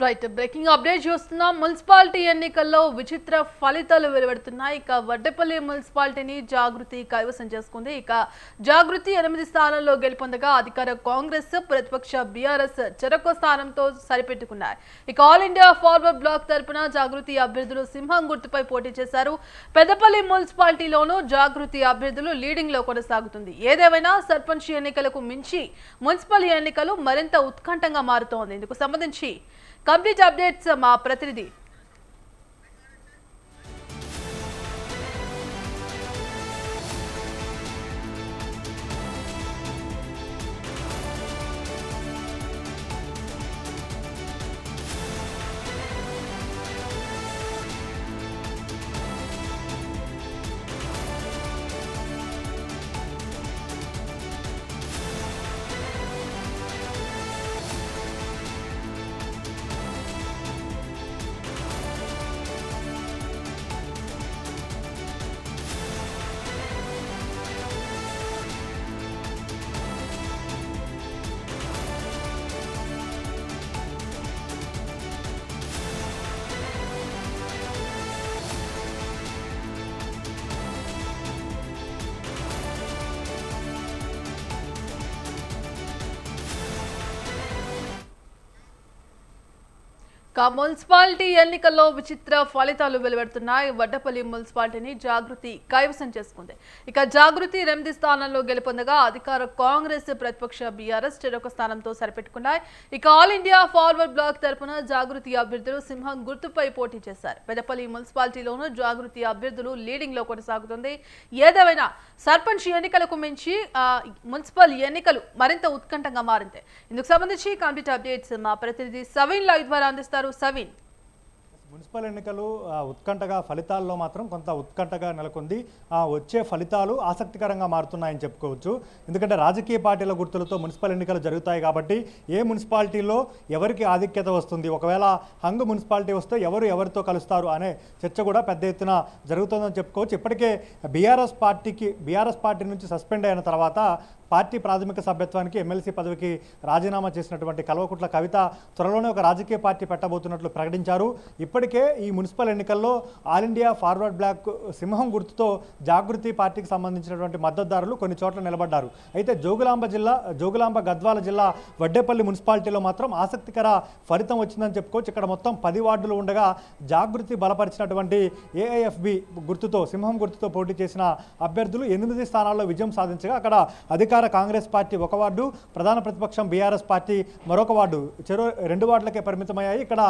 Right breaking update చూస్తున్నాం. Municipality ఎన్నికల్లో విచిత్ర ఫలితాలు వెలువడుతున్నాయి. ఇక వడ్డేపల్లి మున్సిపాలిటీని జాగృతి కైవసం చేసుకుంది. ఇక జాగృతి 8 స్థానాల్లో గెలుపొందగా అధికార కాంగ్రెస్ ప్రతిపక్ష బీఆర్ఎస్ చెరొక స్థానంతో సరిపెట్టుకున్నాయి. ఇక ఆల్ ఇండియా ఫార్వర్డ్ బ్లాక్ తరపున జాగృతి అభ్యర్థులు సింహం గుర్తుపై పోటీ చేశారు. పెద్దపల్లి మున్సిపాలిటీలోనూ జాగృతి అభ్యర్థులు లీడింగ్ లో కొనసాగుతుంది. ఏదేమైనా సర్పంచ్ ఎన్నికలకు మించి మున్సిపల్ ఎన్నికలు మరింత ఉత్కంఠంగా మారుతోంది. ఇందుకు సంబంధించి కంప్లీట్ అప్డేట్స్ మా ప్రతినిధి మున్సిపాలిటీ ఎన్నికల్లో విచిత్ర ఫలితాలు వెలువడుతున్నాయి. వడ్డపల్లి మున్సిపాలిటీని జాగృతి కైవసం చేసుకుంది. ఇక జాగృతి 8 స్థానాల్లో గెలుపొందగా అధికార కాంగ్రెస్ ప్రతిపక్ష బీఆర్ఎస్ చెరొక స్థానంతో సరిపెట్టుకున్నాయి. ఇక ఆల్ ఇండియా ఫార్వర్డ్ బ్లాక్ తరపున జాగృతి అభ్యర్థులు సింహం గుర్తుపై పోటీ చేశారు. పెద్దపల్లి మున్సిపాలిటీలోనూ జాగృతి అభ్యర్థులు లీడింగ్ లో కొనసాగుతుంది. ఏదేమైనా సర్పంచ్ ఎన్నికలకు మించి మున్సిపల్ ఎన్నికలు మరింత ఉత్కంఠంగా మారింది. ఇందుకు సంబంధించి కంప్లీట్ అప్డేట్స్ మా ప్రతినిధి సవీన్ లైవ్ ద్వారా అందిస్తారు. సవీన్, మున్సిపల్ ఎన్నికలు ఉత్కంఠగా ఫలితాల్లో మాత్రం కొంత ఉత్కంఠగా నెలకొంది. వచ్చే ఫలితాలు ఆసక్తికరంగా మారుతున్నాయని చెప్పుకోవచ్చు. ఎందుకంటే రాజకీయ పార్టీల గుర్తులతో మున్సిపల్ ఎన్నికలు జరుగుతాయి కాబట్టి ఏ మున్సిపాలిటీలో ఎవరికి ఆధిక్యత వస్తుంది, ఒకవేళ హంగ్ మున్సిపాలిటీ వస్తే ఎవరితో కలుస్తారు అనే చర్చ కూడా పెద్ద ఎత్తున జరుగుతుందని చెప్పుకోవచ్చు. ఇప్పటికే బీఆర్ఎస్ పార్టీ నుంచి సస్పెండ్ అయిన తర్వాత పార్టీ ప్రాథమిక సభ్యత్వానికి ఎమ్మెల్సీ పదవికి రాజీనామా చేసినటువంటి కల్వకుంట్ల కవిత త్వరలోనే ఒక రాజకీయ పార్టీ పెట్టబోతున్నట్లు ప్రకటించారు. ఇప్పటికే ఈ మున్సిపల్ ఎన్నికల్లో ఆల్ ఇండియా ఫార్వర్డ్ బ్లాక్ సింహం గుర్తుతో జాగృతి పార్టీకి సంబంధించినటువంటి మద్దతుదారులు కొన్ని చోట్ల నిలబడ్డారు. అయితే జోగులాంబ గద్వాల జిల్లా వడ్డేపల్లి మున్సిపాలిటీలో మాత్రం ఆసక్తికర ఫలితం వచ్చిందని చెప్పుకోవచ్చు. ఇక్కడ మొత్తం 10 వార్డులు ఉండగా జాగృతి బలపరిచినటువంటి ఏఐఎఫ్బి గుర్తుతో సింహం గుర్తుతో పోటీ చేసిన అభ్యర్థులు 8 స్థానాల్లో విజయం సాధించగా అక్కడ అధికార కాంగ్రెస్ పార్టీ ఒక వార్డు, ప్రధాన ప్రతిపక్షం బీఆర్ఎస్ పార్టీ మరొక వార్డు, 2 వార్డులకే పరిమితమయ్యాయి. ఇక్కడ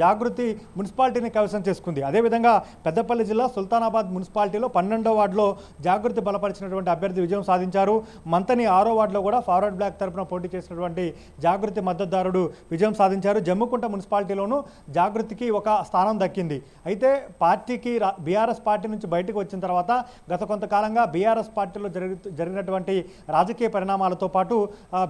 జాగృతి మున్సిపాలిటీని కైవసం చేసుకుంది. అదేవిధంగా పెద్దపల్లి జిల్లా సుల్తానాబాద్ మున్సిపాలిటీలో 12వ వార్డులో జాగృతి బలపరిచినటువంటి అభ్యర్థి విజయం సాధించారు. మంతని 6వ వార్డులో కూడా ఫార్వర్డ్ బ్లాక్ తరఫున పోటీ చేసినటువంటి జాగృతి మద్దతుదారుడు విజయం సాధించారు. జమ్మికుంట మున్సిపాలిటీలోనూ జాగృతికి ఒక స్థానం దక్కింది. అయితే పార్టీకి బీఆర్ఎస్ పార్టీ నుంచి బయటకు వచ్చిన తర్వాత గత కొంతకాలంగా బీఆర్ఎస్ పార్టీలో జరిగినటువంటి రాజకీయ పరిణామాలతో పాటు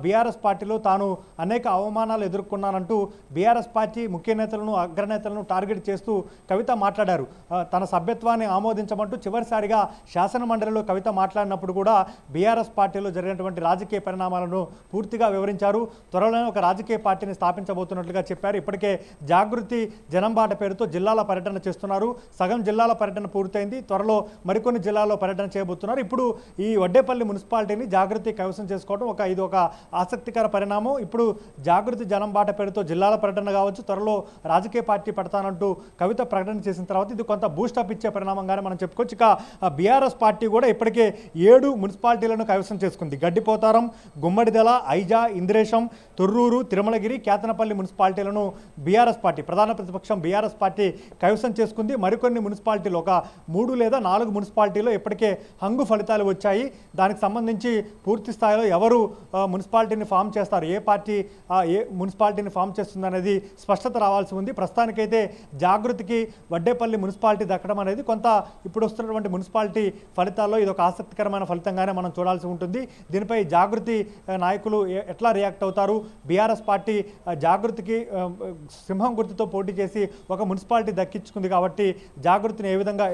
బీఆర్ఎస్ పార్టీలో తాను అనేక అవమానాలు ఎదుర్కొన్నానంటూ బీఆర్ఎస్ పార్టీ ముఖ్య నేతలను అగ్రనేతలను టార్గెట్ చేస్తూ కవిత మాట్లాడారు. తన సభ్యత్వాన్ని ఆమోదించమంటూ చివరిసారిగా శాసనమండలిలో కవిత మాట్లాడినప్పుడు కూడా బీఆర్ఎస్ పార్టీలో జరిగినటువంటి రాజకీయ పరిణామాలను పూర్తిగా వివరించారు. త్వరలోనే ఒక రాజకీయ పార్టీని స్థాపించబోతున్నట్లుగా చెప్పారు. ఇప్పటికే జాగృతి జనంబాట పేరుతో జిల్లాల పర్యటన చేస్తున్నారు. సగం జిల్లాల పర్యటన పూర్తయింది. త్వరలో మరికొన్ని జిల్లాల్లో పర్యటన చేయబోతున్నారు. ఇప్పుడు ఈ వడ్డేపల్లి మున్సిపాలిటీని జాగృతి కైవసం చేసుకోవడం ఇది ఒక ఆసక్తికర పరిణామం. ఇప్పుడు జాగృతి జనం బాట పేరుతో జిల్లాల పర్యటన కావచ్చు, త్వరలో రాజకీయ పార్టీ పెడతానంటూ కవిత ప్రకటన చేసిన తర్వాత ఇది కొంత బూస్టప్ ఇచ్చే పరిణామంగానే మనం చెప్పుకోవచ్చు. ఇక బీఆర్ఎస్ పార్టీ కూడా ఇప్పటికే 7 మున్సిపాలిటీలను కైవసం చేసుకుంది. గడ్డిపోతారం, గుమ్మడిదల, ఐజా, ఇంద్రేశం, తొర్రూరు, తిరుమలగిరి, కేతనపల్లి మున్సిపాలిటీలను బీఆర్ఎస్ పార్టీ ప్రధాన ప్రతిపక్షం బీఆర్ఎస్ పార్టీ కైవసం చేసుకుంది. మరికొన్ని మున్సిపాలిటీలు ఒక 3 లేదా 4 మున్సిపాలిటీలో ఇప్పటికే హంగు ఫలితాలు వచ్చాయి. దానికి సంబంధించి పూర్తి స్థాయిలో ఎవరు మున్సిపాలిటీని ఫామ్ చేస్తారు, ఏ పార్టీ ఏ మున్సిపాలిటీని ఫామ్ చేస్తుంది అనేది స్పష్టత రావాల్సి ఉంది. ప్రస్తుతానికైతే జాగృతికి వడ్డేపల్లి మున్సిపాలిటీ దక్కడం అనేది కొంత ఇప్పుడు వస్తున్నటువంటి మున్సిపాలిటీ ఫలితాల్లో ఇది ఒక ఆసక్తికరమైన ఫలితంగానే మనం చూడాల్సి ఉంటుంది. దీనిపై జాగృతి నాయకులు ఎట్లా రియాక్ట్ అవుతారు? బీఆర్ఎస్ పార్టీ జాగృతికి సింహం గుర్తుతో పోటీ చేసి ఒక మున్సిపాలిటీ దక్కించుకుంది కాబట్టి జాగృతిని ఏ విధంగా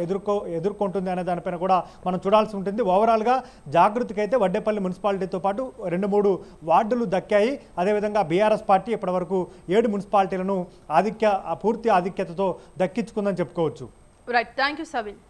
ఎదుర్కొంటుంది అనే దానిపైన కూడా మనం చూడాల్సి ఉంటుంది. ఓవరాల్గా జాగృతికి అయితే వడ్డేపల్లి మున్సిపాలిటీతో పాటు 2-3 వార్డులు దక్కాయి. అదేవిధంగా బీఆర్ఎస్ పార్టీ ఇప్పటివరకు 7 మున్సిపాలిటీలను పూర్తి ఆధిక్యతతో దక్కించుకుందని చెప్పుకోవచ్చు. Right, thank you సవిన్.